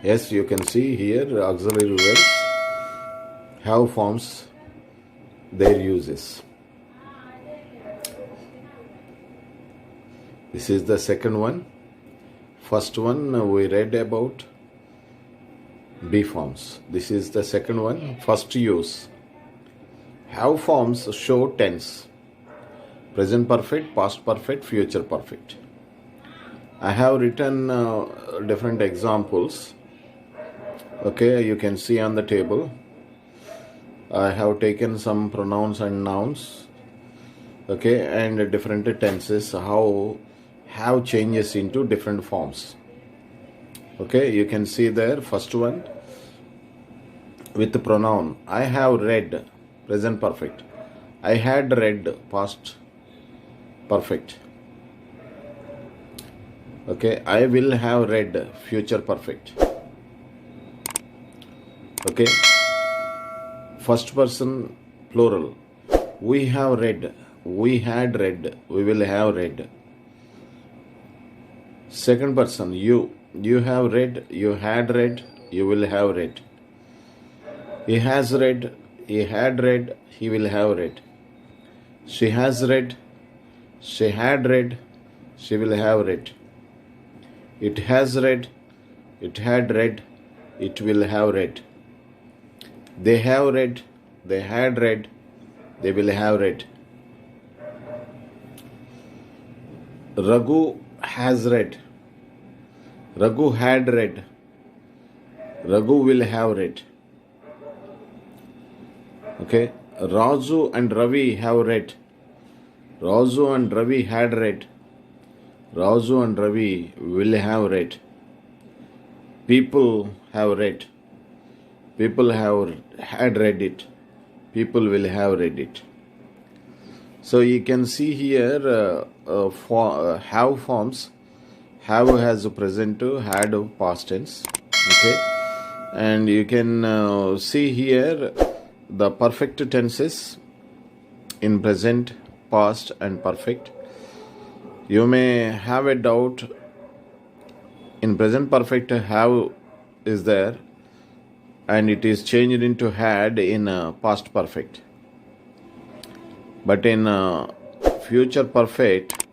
Yes, you can see here auxiliary verbs have forms, their uses. This is the second one. First one we read about be forms. This is the second one. First use. Have forms show tense. Present perfect, past perfect, future perfect. I have written different examples. Okay, you can see on the table. I have taken some pronouns and nouns. Okay, and different tenses, how have changes into different forms. Okay, you can see there, first one with the pronoun. I have read, present perfect. I had read, past perfect. Okay, I will have read, future perfect. Okay, first person plural. We have read, we had read, we will have read. Second person, you have read, you had read, you will have read. He has read, he had read, he will have read. She has read, she had read, she will have read. It has read, it had read, it will have read. They have read, they had read, they will have read. Raghu has read, Raghu had read, Raghu will have read. Okay, Raju and Ravi have read, Raju and Ravi had read, Raju and Ravi will have read. People have read, people have had read it, people will have read it. So you can see here have forms. Have has a present, had a past tense. Okay, and you can see here the perfect tenses in present, past, and perfect. You may have a doubt. In present perfect, have is there, and it is changed into had in past perfect. But in future perfect,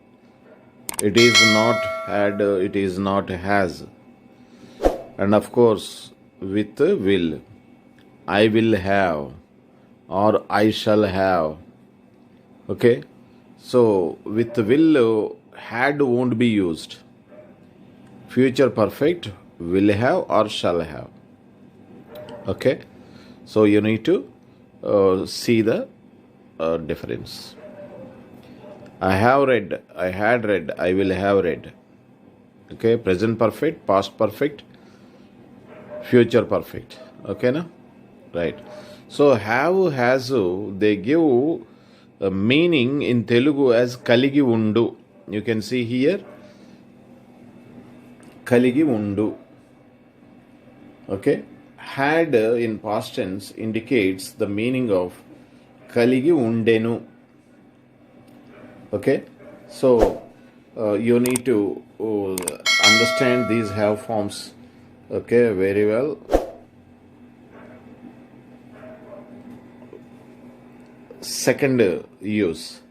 it is not had, it is not has. And of course, with will, I will have or I shall have. Okay, so with will, had won't be used. Future perfect, will have or shall have. Okay, so you need to see the difference. I have read, I had read, I will have read. Okay, present perfect, past perfect, future perfect. Okay, na? Right. So have, has, they give a meaning in Telugu as kaligi undu. You can see here, kaligi undu. Okay, had in past tense indicates the meaning of kaligi undenu. Okay, so you need to understand these have forms. Okay, very well. Second use,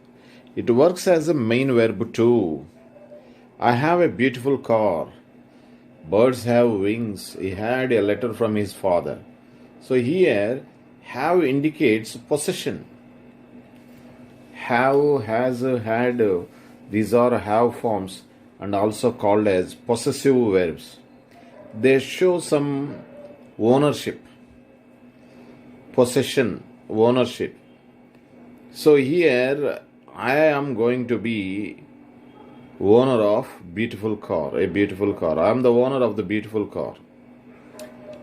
it works as a main verb too. I have a beautiful car. Birds have wings. He had a letter from his father. So here, have indicates possession. Have, has, had, these are have forms and also called as possessive verbs. They show some ownership, possession, ownership. So here, I am going to be owner of beautiful car, a beautiful car. I am the owner of the beautiful car.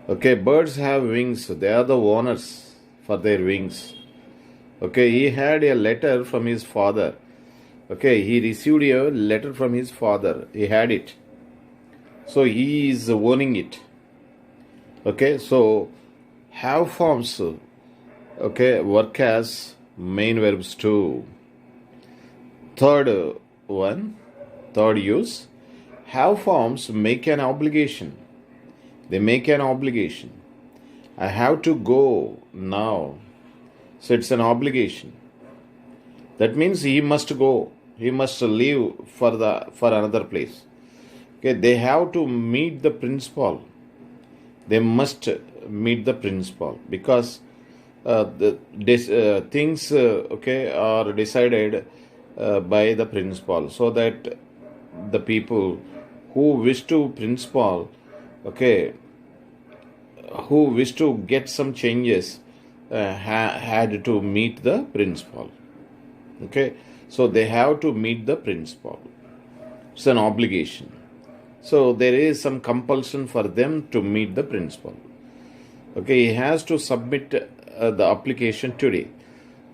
Okay, birds have wings. They are the owners for their wings. Okay, he had a letter from his father. Okay, he received a letter from his father. He had it. So he is owning it. Okay, so have forms, okay, work as main verbs too. Third use, have forms make an obligation. They make an obligation. I have to go now. So it's an obligation. That means he must go. He must leave for another place. Okay, they have to meet the principal. They must meet the principal because things are decided by the principal, so that the people who wish to who wish to get some changes had to meet the principal. Okay, so they have to meet the principal. It's an obligation. So there is some compulsion for them to meet the principal. Okay, he has to submit the application today.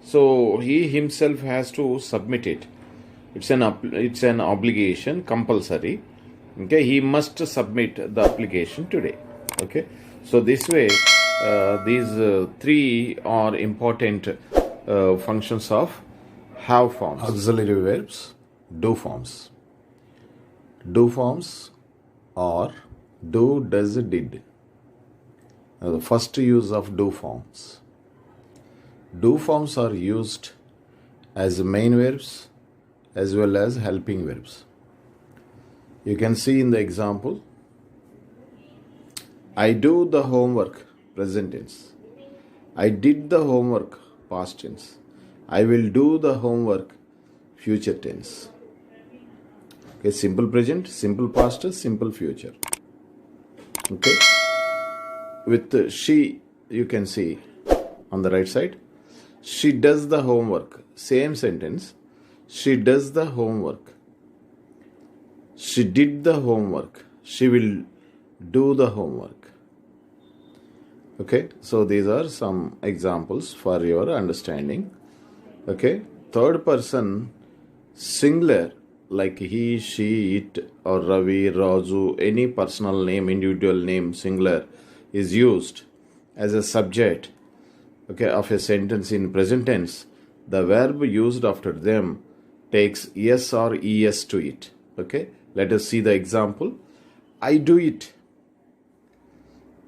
So he himself has to submit it. It's an obligation, compulsory. Okay, he must submit the application today. Okay, so this way, these three are important functions of have forms. Auxiliary verbs, do forms. Do forms or do, does, did. Now, the first use of do forms. Do forms are used as main verbs as well as helping verbs. You can see in the example, I do the homework, present tense. I did the homework, past tense. I will do the homework, future tense. Okay, simple present, simple past, simple future. Okay. With she, you can see on the right side, she does the homework. Same sentence. She does the homework. She did the homework. She will do the homework. Okay, so these are some examples for your understanding. Okay, third person singular, like he, she, it, or Ravi, Raju, any personal name, individual name, singular, is used as a subject, okay, of a sentence in present tense. The verb used after them takes yes or es to it. Okay, let us see the example. I do it.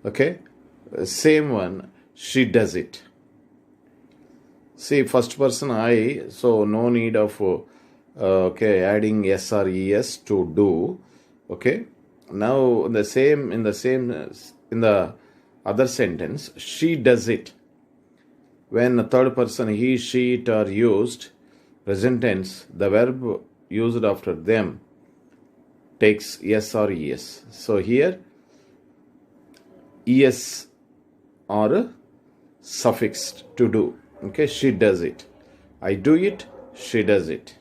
Okay, same one, she does it. See, first person I, so no need of adding s or es to do. Okay, now in the other sentence, she does it. When the third person he, she, it are used, present tense, the verb used after them takes yes or es. So here es are suffixed to do. Okay, she does it. I do it, she does it.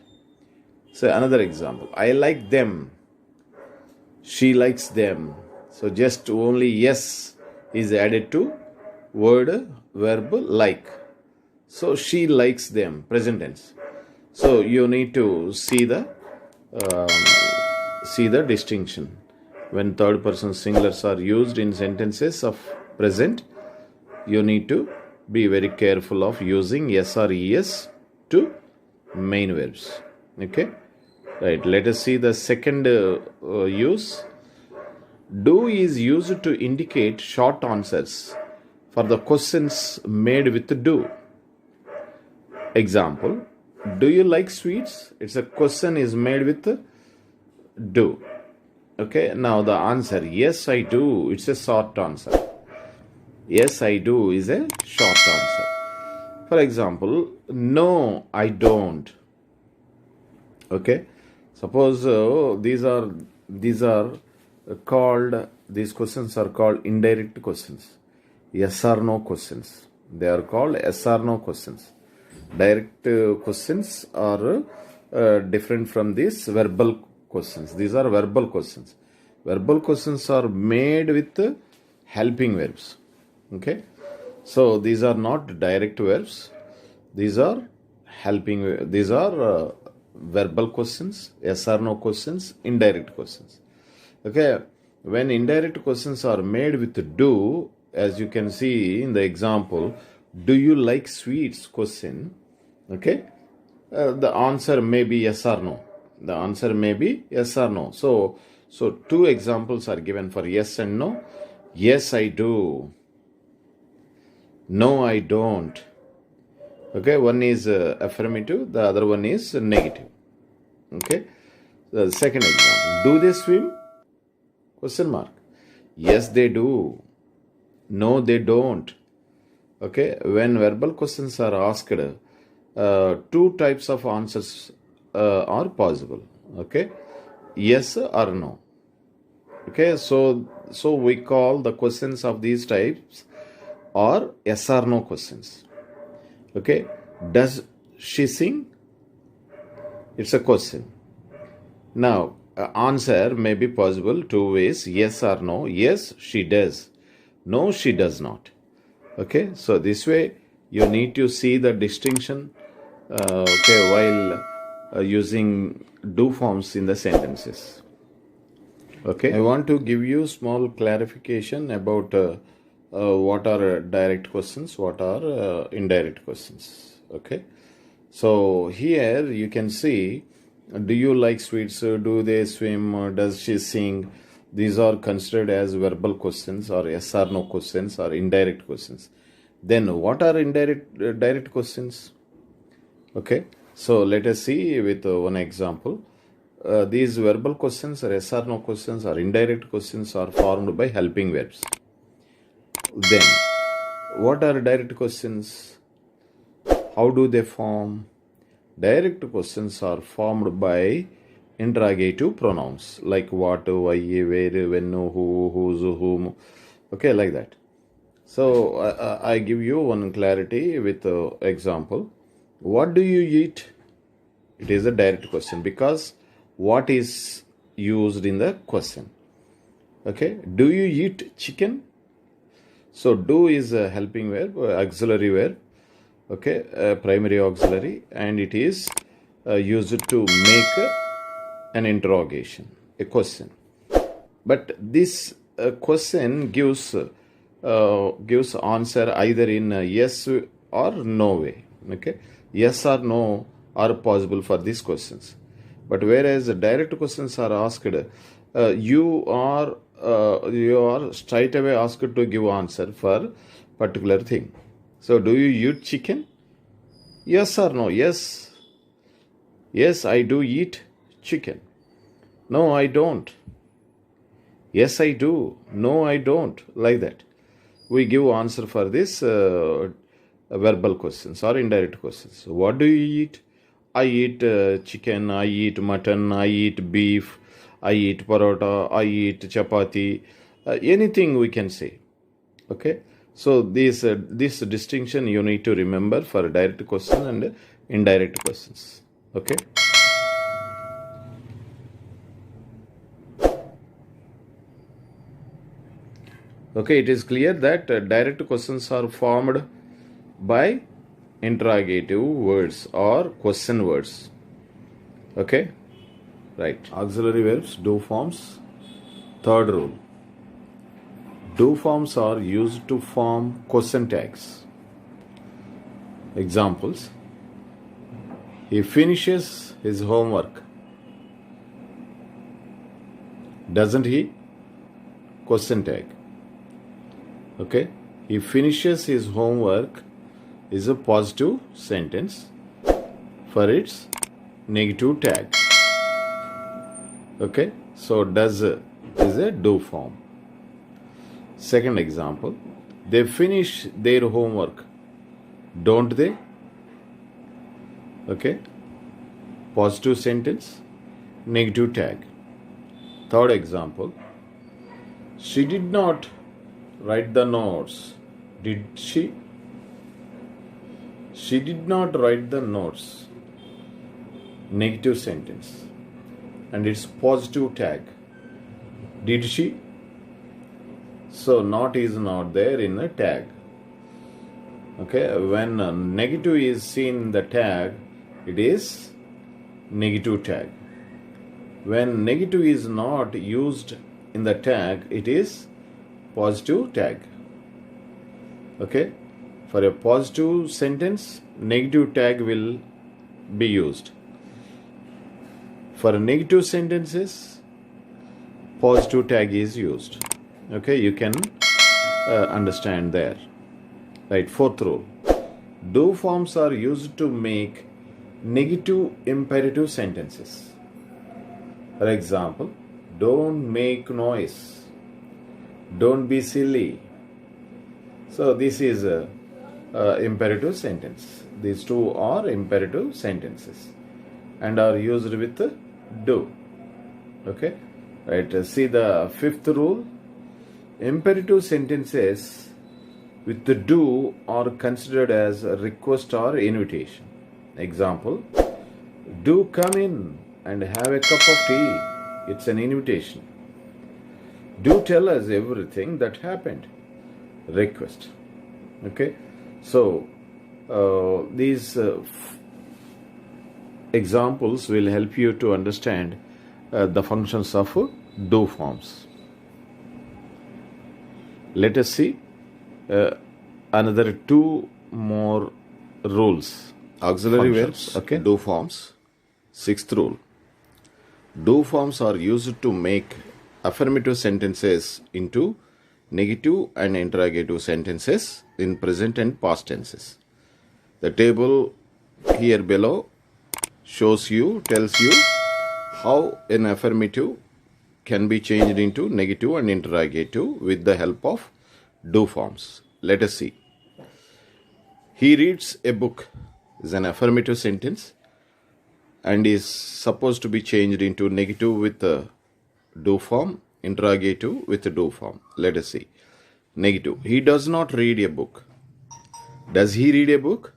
So another example, I like them, she likes them. So just only yes is added to verb like. So she likes them, present tense. So you need to see the distinction. When third person singulars are used in sentences of present, you need to be very careful of using yes or es to main verbs. Okay, right, let us see the second use. Do is used to indicate short answers for the questions made with do. Example, do you like sweets? It's a question is made with do. Okay, now the answer, yes I do, it's a short answer. Yes I do is a short answer. For example, no I don't. Okay, suppose these questions are called indirect questions, yes or no questions. They are called yes or no questions. Direct questions are different from these verbal questions. These are verbal questions. Verbal questions are made with helping verbs. Okay, so these are not direct verbs. These are helping. These are verbal questions, yes or no questions, indirect questions. Okay, when indirect questions are made with do, as you can see in the example, do you like sweets question. Okay, the answer may be yes or no. The answer may be yes or no. So two examples are given for yes and no. Yes, I do. No, I don't. Okay, one is affirmative, the other one is negative. Okay, the second example. Do they swim? Question mark. Yes, they do. No, they don't. Okay, when verbal questions are asked, two types of answers are possible. Okay, yes or no. Okay, so we call the questions of these types or yes or no questions. Okay, does she sing? It's a question. Now, answer may be possible two ways, yes or no. Yes, she does. No, she does not. Okay, so this way you need to see the distinction while using do forms in the sentences. Okay, I want to give you small clarification about what are direct questions, what are indirect questions. Okay, so here you can see, do you like sweets? Do they swim? Does she sing? These are considered as verbal questions or yes or no questions or indirect questions. Then what are direct questions? Okay, so let us see with one example. These verbal questions or yes or no questions or indirect questions are formed by helping verbs. Then, what are direct questions? How do they form? Direct questions are formed by interrogative pronouns like what, why, where, when, who, whose, whom. Okay, like that. So, I give you one clarity with example. What do you eat? It is a direct question because what is used in the question. Okay, do you eat chicken? So do is a helping verb, auxiliary verb. Okay, primary auxiliary, and it is used to make an interrogation, a question. But this question gives answer either in yes or no way. Okay, yes or no are possible for these questions. But whereas direct questions are asked, you are straight away asked to give answer for particular thing. So, do you eat chicken? Yes or no? Yes. Yes, I do eat chicken. No, I don't. Yes, I do. No, I don't. Like that. We give answer for this verbal questions or indirect questions. So what do you eat? I eat chicken, I eat mutton, I eat beef, I eat parota, I eat chapati, anything we can say. Okay, so this distinction you need to remember for direct question and indirect questions. Okay. Okay, it is clear that direct questions are formed by interrogative words or question words. Okay, right. Auxiliary verbs, do forms. Third rule. Do forms are used to form question tags. Examples. He finishes his homework. Doesn't he? Question tag. Okay. He finishes his homework is a positive sentence for its negative tag. Okay. So does is a do form. Second example. They finish their homework. Don't they? Okay. Positive sentence, negative tag. Third example. She did not write the notes. Did she? She did not write the notes. Negative sentence. And it's positive tag. Did she? So not is not there in the tag. Okay, when negative is seen in the tag, it is negative tag. When negative is not used in the tag, it is positive tag. Okay, for a positive sentence, negative tag will be used. For negative sentences, positive tag is used. Okay, you can understand there. Right, fourth rule. Do forms are used to make negative imperative sentences. For example, don't make noise, don't be silly. So this is a imperative sentence. These two are imperative sentences and are used with do. Okay, right. See the fifth rule. Imperative sentences with the do are considered as a request or invitation. Example, do come in and have a cup of tea. It's an invitation. Do tell us everything that happened. Request. Okay, so these examples will help you to understand the functions of do forms. Let us see another two more rules. Auxiliary verbs, okay. Do forms. Sixth rule. Do forms are used to make affirmative sentences into negative and interrogative sentences in present and past tenses. The table here below tells you how an affirmative can be changed into negative and interrogative with the help of do forms. Let us see. He reads a book is an affirmative sentence and is supposed to be changed into negative with the do form, interrogative with the do form. Let us see. Negative. He does not read a book. Does he read a book?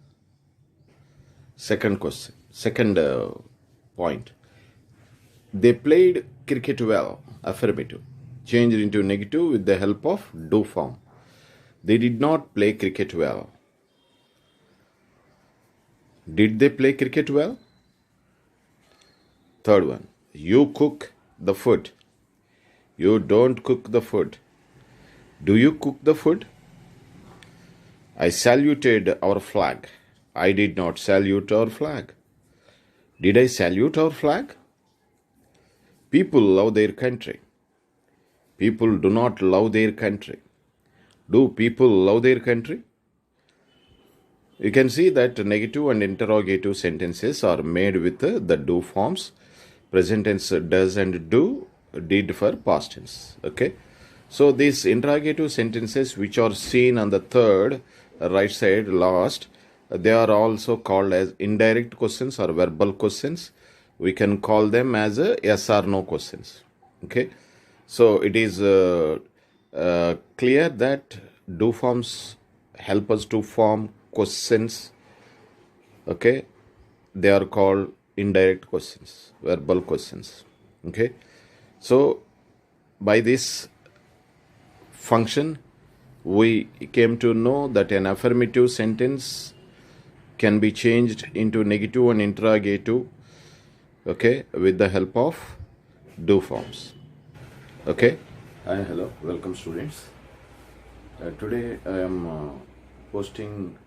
Second question. Second point. They played cricket well. Affirmative. Changed into negative with the help of do form. They did not play cricket well. Did they play cricket well? Third one. You cook the food. You don't cook the food. Do you cook the food? I saluted our flag. I did not salute our flag. Did I salute our flag? People love their country. People do not love their country. Do people love their country? You can see that negative and interrogative sentences are made with the do forms. Present tense does and do, did for past tense. Okay. So these interrogative sentences which are seen on the third right side last, they are also called as indirect questions or verbal questions. We can call them as a yes or no questions. Okay. So it is clear that do forms help us to form questions. Okay. They are called indirect questions, verbal questions. Okay. So by this function, we came to know that an affirmative sentence can be changed into negative and interrogative, okay, with the help of do forms. Okay. Hi, hello, welcome students. Today I am posting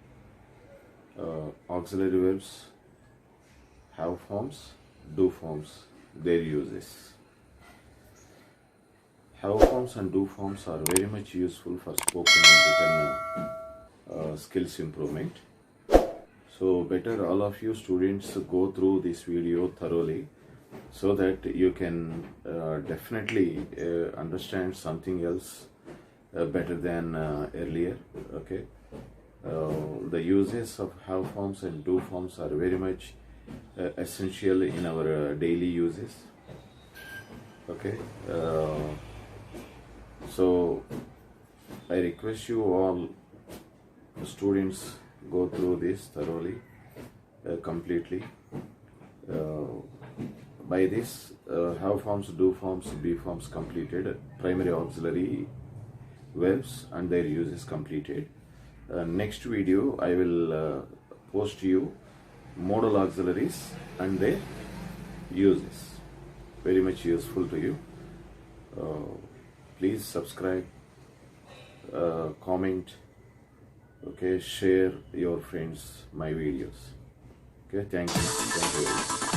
auxiliary verbs, have forms, do forms, their uses. Have forms and do forms are very much useful for spoken and written skills improvement. So better all of you students go through this video thoroughly so that you can definitely understand something else better than earlier. Okay. The uses of have forms and do forms are very much essential in our daily uses. Okay. So I request you all students go through this thoroughly, completely. By this, have forms, do forms, be forms completed, primary auxiliary verbs and their uses completed. Next video I will post you modal auxiliaries and their uses. Very much useful to you. Please subscribe, comment, okay, share your friends my videos. Okay, thank you very much.